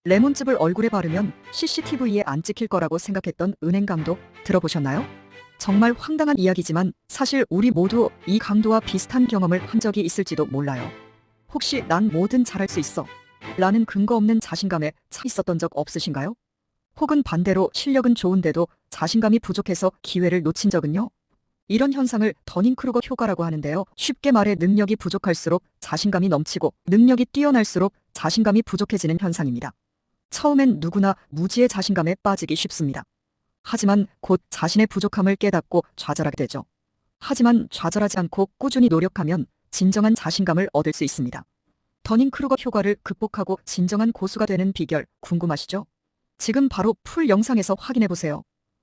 레몬즙을 얼굴에 바르면 CCTV에 안 찍힐 거라고 생각했던 은행 강도 들어보셨나요? 정말 황당한 이야기지만 사실 우리 모두 이 강도와 비슷한 경험을 한 적이 있을지도 몰라요. 혹시 난 뭐든 잘할 수 있어 라는 근거 없는 자신감에 차 있었던 적 없으신가요? 혹은 반대로 실력은 좋은데도 자신감이 부족해서 기회를 놓친 적은요? 이런 현상을 더닝크루거 효과라고 하는데요. 쉽게 말해 능력이 부족할수록 자신감이 넘치고 능력이 뛰어날수록 자신감이 부족해지는 현상입니다. 처음엔 누구나 무지의 자신감에 빠지기 쉽습니다. 하지만 곧 자신의 부족함을 깨닫고 좌절하게 되죠. 하지만 좌절하지 않고 꾸준히 노력하면 진정한 자신감을 얻을 수 있습니다. 더닝크루거 효과를 극복하고 진정한 고수가 되는 비결 궁금하시죠? 지금 바로 풀 영상에서 확인해 보세요.